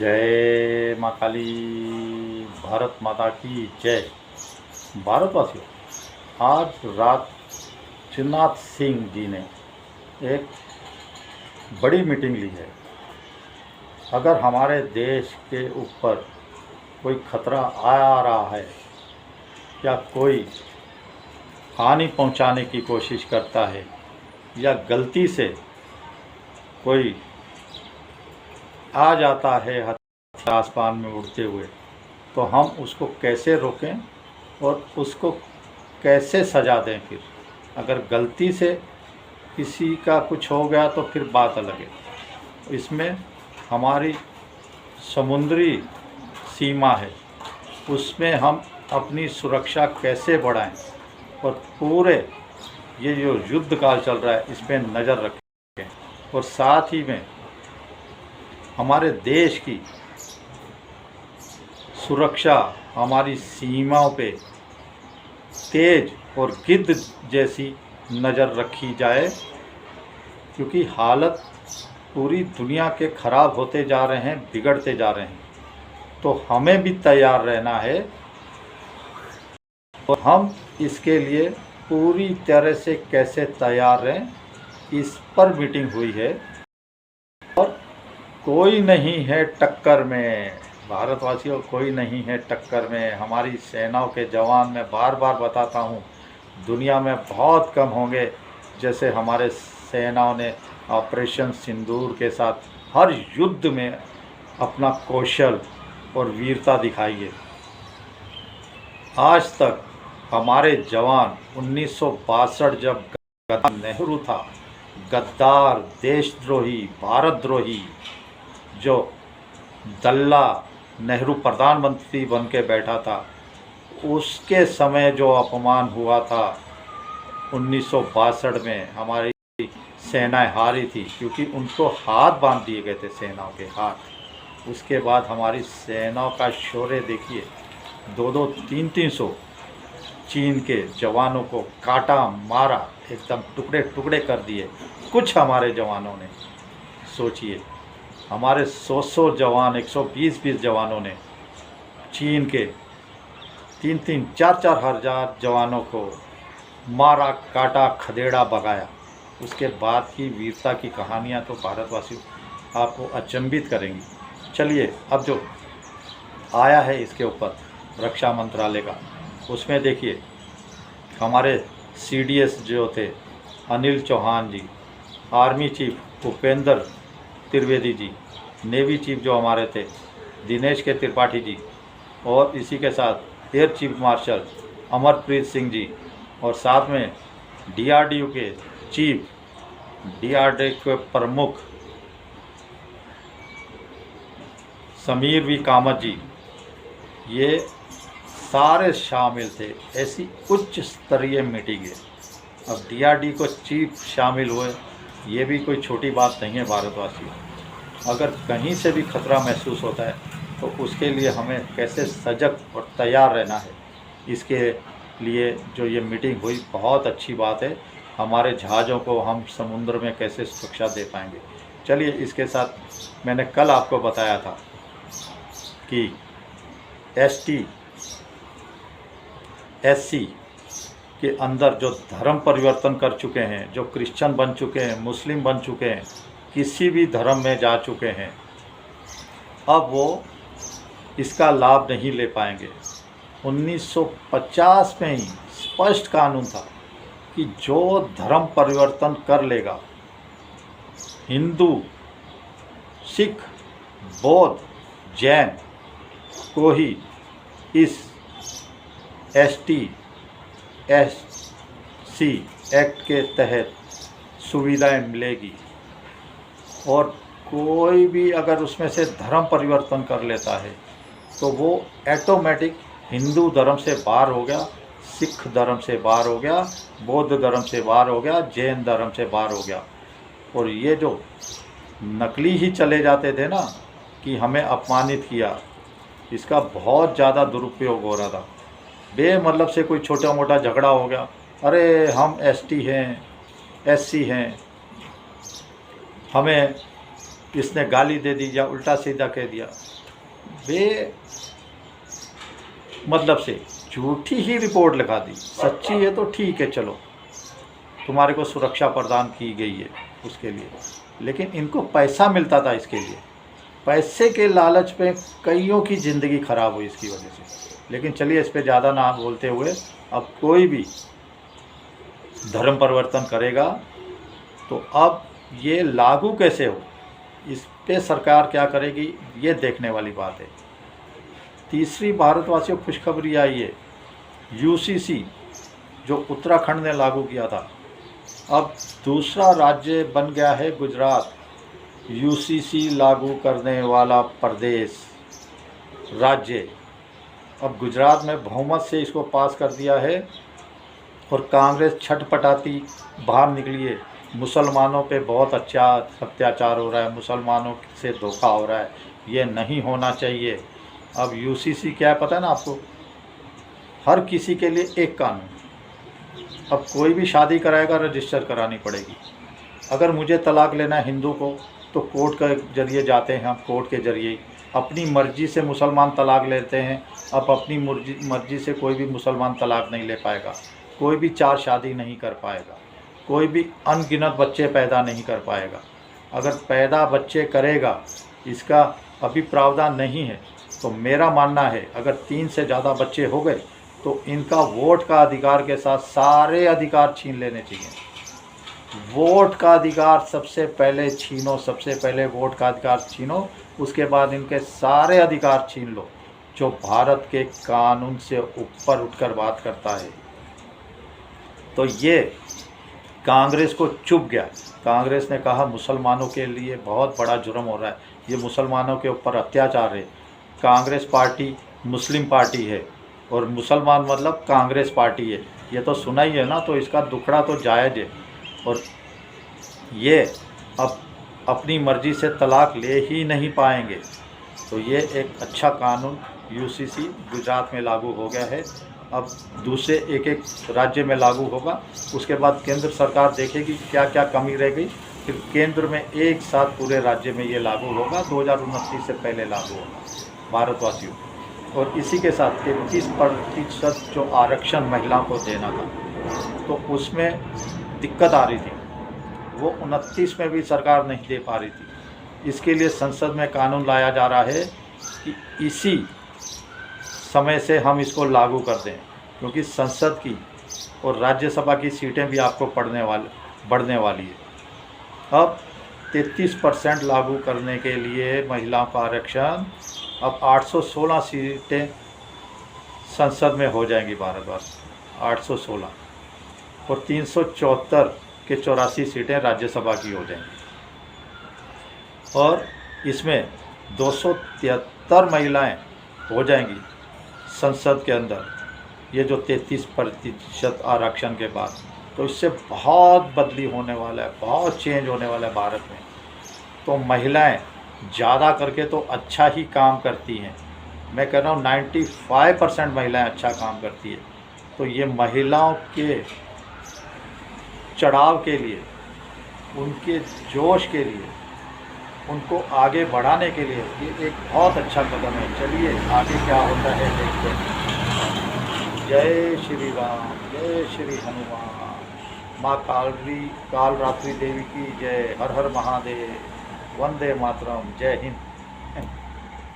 जय माँ काली। भारत माता की जय। भारतवासियों, आज राजनाथ सिंह जी ने एक बड़ी मीटिंग ली है। अगर हमारे देश के ऊपर कोई खतरा आ रहा है या कोई हानि पहुंचाने की कोशिश करता है या गलती से कोई आ जाता है आसमान में उड़ते हुए, तो हम उसको कैसे रोकें और उसको कैसे सजा दें। फिर अगर गलती से किसी का कुछ हो गया तो फिर बात अलग है। इसमें हमारी समुद्री सीमा है, उसमें हम अपनी सुरक्षा कैसे बढ़ाएं और पूरे ये जो युद्ध काल चल रहा है इस पर नज़र रखें और साथ ही में हमारे देश की सुरक्षा, हमारी सीमाओं पे तेज और गिद्ध जैसी नज़र रखी जाए, क्योंकि हालत पूरी दुनिया के ख़राब होते जा रहे हैं, बिगड़ते जा रहे हैं। तो हमें भी तैयार रहना है और हम इसके लिए पूरी तरह से कैसे तैयार रहें, इस पर मीटिंग हुई है। और कोई नहीं है टक्कर में, भारतवासियों, कोई नहीं है टक्कर में। हमारी सेनाओं के जवान, मैं बार बार बताता हूँ, दुनिया में बहुत कम होंगे जैसे हमारे सेनाओं ने ऑपरेशन सिंदूर के साथ हर युद्ध में अपना कौशल और वीरता दिखाई है। आज तक हमारे जवान 1962 जब नेहरू था, गद्दार, देशद्रोही, भारतद्रोही, जो दल्ला नेहरू प्रधानमंत्री बन के बैठा था, उसके समय जो अपमान हुआ था 1962 में, हमारी सेनाएं हारी थी क्योंकि उनको हाथ बांध दिए गए थे, सेनाओं के हाथ। उसके बाद हमारी सेनाओं का शौर्य देखिए, 2-2, 3-300 चीन के जवानों को काटा, मारा, एकदम टुकड़े टुकड़े कर दिए कुछ हमारे जवानों ने। सोचिए, हमारे 100 जवान, 120 जवानों ने चीन के 3-3, 4-4 हज़ार जवानों को मारा, काटा, खदेड़ा, भगाया। उसके बाद की वीरता की कहानियाँ तो भारतवासियों आपको अचंभित करेंगी। चलिए, अब जो आया है इसके ऊपर रक्षा मंत्रालय का, उसमें देखिए हमारे CDS जो थे अनिल चौहान जी, army chief Upendra Trivedi ji, navy chief जो हमारे थे दिनेश के त्रिपाठी जी, और इसी के साथ air chief marshal Amarpreet Singh ji, और साथ में DRDO के चीफ, DRDO के प्रमुख समीर वी कामत जी, ये सारे शामिल थे। ऐसी उच्च स्तरीय मीटिंग है। अब DRDO को चीफ शामिल हुए, ये भी कोई छोटी बात नहीं है भारतवासियों। अगर कहीं से भी खतरा महसूस होता है तो उसके लिए हमें कैसे सजग और तैयार रहना है, इसके लिए जो ये मीटिंग हुई बहुत अच्छी बात है। हमारे जहाज़ों को हम समुद्र में कैसे सुरक्षा दे पाएंगे। चलिए, इसके साथ मैंने कल आपको बताया था कि ST SC के अंदर जो धर्म परिवर्तन कर चुके हैं, जो क्रिश्चियन बन चुके हैं, मुस्लिम बन चुके हैं, किसी भी धर्म में जा चुके हैं, अब वो इसका लाभ नहीं ले पाएंगे। 1950 में ही स्पष्ट कानून था कि जो धर्म परिवर्तन कर लेगा, हिंदू, सिख, बौद्ध, जैन को ही इस ST SC एक्ट के तहत सुविधाएं मिलेगी। और कोई भी अगर उसमें से धर्म परिवर्तन कर लेता है तो वो ऑटोमेटिक हिंदू धर्म से बाहर हो गया, सिख धर्म से बाहर हो गया, बौद्ध धर्म से बाहर हो गया, जैन धर्म से बाहर हो गया। और ये जो नकली ही चले जाते थे ना कि हमें अपमानित किया, इसका बहुत ज़्यादा दुरुपयोग हो रहा था। बेमतलब से कोई छोटा मोटा झगड़ा हो गया, अरे हम ST हैं, SC हैं, हमें इसने गाली दे दी या उल्टा सीधा कह दिया, बे मतलब से झूठी ही रिपोर्ट लिखा दी। सच्ची है तो ठीक है, चलो तुम्हारे को सुरक्षा प्रदान की गई है उसके लिए, लेकिन इनको पैसा मिलता था इसके लिए। पैसे के लालच पे कईयों की ज़िंदगी ख़राब हुई इसकी वजह से। लेकिन चलिए इस पे ज़्यादा ना बोलते हुए, अब कोई भी धर्म परिवर्तन करेगा तो अब ये लागू कैसे हो, इस पे सरकार क्या करेगी, ये देखने वाली बात है। तीसरी भारतवासियों को खुशखबरी आई है, यूसीसी जो उत्तराखंड ने लागू किया था, अब दूसरा राज्य बन गया है गुजरात, यूसीसी लागू करने वाला प्रदेश राज्य। अब गुजरात में बहुमत से इसको पास कर दिया है और कांग्रेस छटपटाती बाहर निकली है। मुसलमानों पे बहुत अच्छा अत्याचार हो रहा है, मुसलमानों से धोखा हो रहा है, ये नहीं होना चाहिए। अब यूसीसी क्या है पता है ना आपको, हर किसी के लिए एक कानून। अब कोई भी शादी कराएगा रजिस्टर करानी पड़ेगी। अगर मुझे तलाक लेना है हिंदू को तो कोर्ट के जरिए जाते हैं हम, कोर्ट के जरिए अपनी मर्ज़ी से मुसलमान तलाक लेते हैं। अब अपनी मर्ज़ी से कोई भी मुसलमान तलाक नहीं ले पाएगा, कोई भी 4 शादी नहीं कर पाएगा, कोई भी अनगिनत बच्चे पैदा नहीं कर पाएगा। अगर पैदा बच्चे करेगा, इसका अभी प्रावधान नहीं है, तो मेरा मानना है अगर 3 से ज़्यादा बच्चे हो गए तो इनका वोट का अधिकार के साथ सारे अधिकार छीन लेने चाहिए। वोट का अधिकार सबसे पहले छीनो, सबसे पहले वोट का अधिकार छीनो, उसके बाद इनके सारे अधिकार छीन लो। जो भारत के कानून से ऊपर उठकर बात करता है, तो ये कांग्रेस को चुभ गया। कांग्रेस ने कहा मुसलमानों के लिए बहुत बड़ा जुर्म हो रहा है, ये मुसलमानों के ऊपर अत्याचार है। कांग्रेस पार्टी मुस्लिम पार्टी है और मुसलमान मतलब कांग्रेस पार्टी है, ये तो सुना ही है ना, तो इसका दुखड़ा तो जायज़ है। और ये अब अपनी मर्ज़ी से तलाक ले ही नहीं पाएंगे। तो ये एक अच्छा कानून यूसीसी गुजरात में लागू हो गया है। अब दूसरे एक राज्य में लागू होगा, उसके बाद केंद्र सरकार देखेगी क्या क्या कमी रह गई, फिर केंद्र में एक साथ पूरे राज्य में ये लागू होगा। 2029 से पहले लागू होगा भारतवासियों। और इसी के साथ 33% जो आरक्षण महिलाओं को देना था, तो उसमें दिक्कत आ रही थी, वो 29 में भी सरकार नहीं दे पा रही थी। इसके लिए संसद में कानून लाया जा रहा है कि इसी समय से हम इसको लागू कर दें, क्योंकि संसद की और राज्यसभा की सीटें भी आपको बढ़ने वाली है। अब 33% लागू करने के लिए महिलाओं का आरक्षण, अब 816 सीटें संसद में हो जाएंगी भारतवर्ष, 816, और 374 के 84 सीटें राज्यसभा की हो जाएंगी। और इसमें 273 महिलाएं हो जाएंगी संसद के अंदर, ये जो 33% आरक्षण के बाद। तो इससे बहुत बदली होने वाला है, बहुत चेंज होने वाला है भारत में। तो महिलाएं ज़्यादा करके तो अच्छा ही काम करती हैं, मैं कह रहा हूँ 95% महिलाएं अच्छा काम करती है। तो ये महिलाओं के चढ़ाव के लिए, उनके जोश के लिए, उनको आगे बढ़ाने के लिए ये एक बहुत अच्छा कदम है। चलिए आगे क्या होता है देखते हैं। जय श्री राम, जय श्री हनुमान, माँ काल रात्रि देवी की जय, हर हर महादेव, वंदे मातरम, जय हिंद।